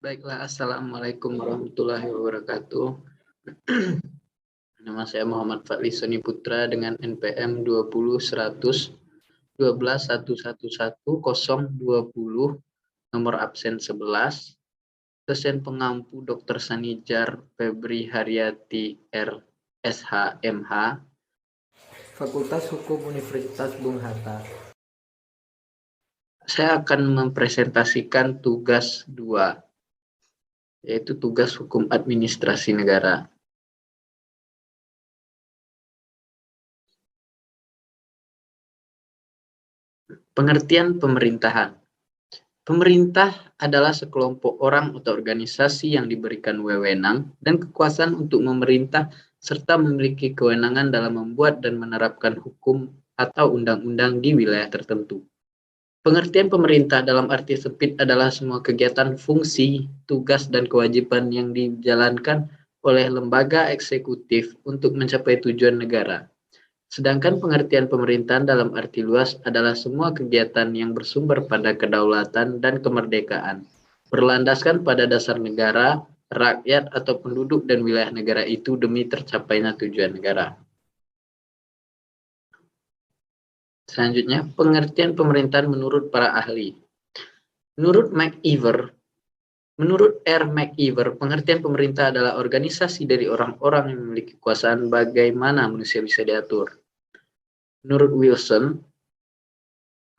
Baiklah, Assalamualaikum warahmatullahi wabarakatuh. Nama saya Muhammad Fadli Soni Putra dengan NPM 20 101111020, nomor absen 11, dosen pengampu Dr. Sanijar Febri Haryati R.Sh. MH, Fakultas Hukum Universitas Bung Hatta. Saya akan mempresentasikan tugas 2, yaitu tugas hukum administrasi negara. Pengertian pemerintahan. Pemerintah adalah sekelompok orang atau organisasi yang diberikan wewenang dan kekuasaan untuk memerintah serta memiliki kewenangan dalam membuat dan menerapkan hukum atau undang-undang di wilayah tertentu. Pengertian pemerintah dalam arti sempit adalah semua kegiatan, fungsi, tugas, dan kewajiban yang dijalankan oleh lembaga eksekutif untuk mencapai tujuan negara. Sedangkan pengertian pemerintahan dalam arti luas adalah semua kegiatan yang bersumber pada kedaulatan dan kemerdekaan, berlandaskan pada dasar negara, rakyat, atau penduduk dan wilayah negara itu demi tercapainya tujuan negara. Selanjutnya, pengertian pemerintahan menurut para ahli. Menurut R. McIver, pengertian pemerintah adalah organisasi dari orang-orang yang memiliki kekuasaan bagaimana manusia bisa diatur. Menurut Wilson,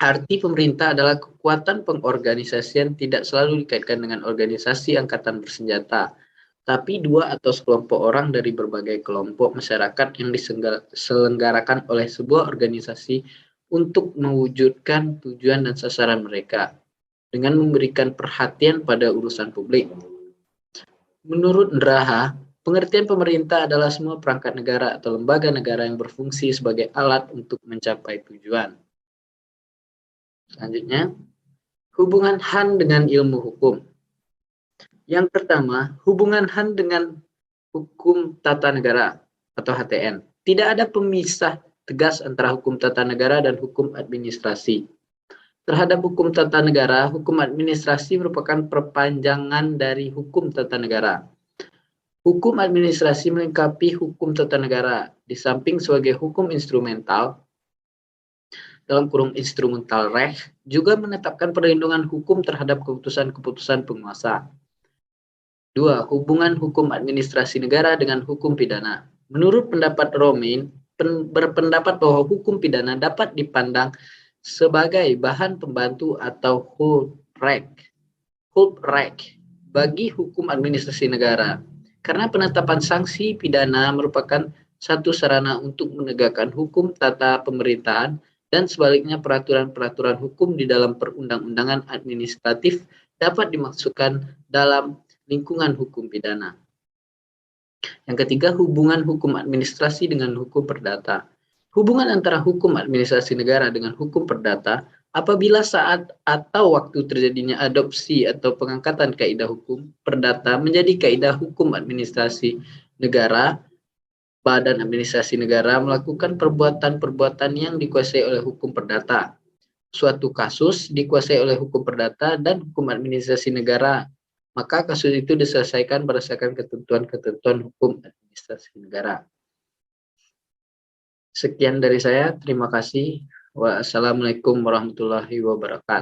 arti pemerintah adalah kekuatan pengorganisasian tidak selalu dikaitkan dengan organisasi angkatan bersenjata, tapi dua atau sekelompok orang dari berbagai kelompok masyarakat yang diselenggarakan oleh sebuah organisasi untuk mewujudkan tujuan dan sasaran mereka, dengan memberikan perhatian pada urusan publik. Menurut Ndraha, pengertian pemerintah adalah semua perangkat negara atau lembaga negara yang berfungsi sebagai alat untuk mencapai tujuan. Selanjutnya, hubungan Han dengan ilmu hukum. Yang pertama, hubungan Han dengan hukum tata negara atau HTN. Tidak ada pemisah tegas antara hukum tata negara dan hukum administrasi. Terhadap hukum tata negara, hukum administrasi merupakan perpanjangan dari hukum tata negara. Hukum administrasi melengkapi hukum tata negara, di samping sebagai hukum instrumental, dalam kurung instrumental reh, juga menetapkan perlindungan hukum terhadap keputusan-keputusan penguasa. 2. Hubungan hukum administrasi negara dengan hukum pidana. Menurut pendapat Romain, berpendapat bahwa hukum pidana dapat dipandang sebagai bahan pembantu atau hulprek bagi hukum administrasi negara, karena penetapan sanksi pidana merupakan satu sarana untuk menegakkan hukum tata pemerintahan, dan sebaliknya peraturan-peraturan hukum di dalam perundang-undangan administratif dapat dimasukkan dalam lingkungan hukum pidana. Yang ketiga, hubungan hukum administrasi dengan hukum perdata. Hubungan antara hukum administrasi negara dengan hukum perdata apabila saat atau waktu terjadinya adopsi atau pengangkatan kaidah hukum perdata menjadi kaidah hukum administrasi negara, badan administrasi negara melakukan perbuatan-perbuatan yang dikuasai oleh hukum perdata. Suatu kasus dikuasai oleh hukum perdata dan hukum administrasi negara, maka kasus itu diselesaikan berdasarkan ketentuan-ketentuan hukum administrasi negara. Sekian dari saya, terima kasih. Wassalamualaikum warahmatullahi wabarakatuh.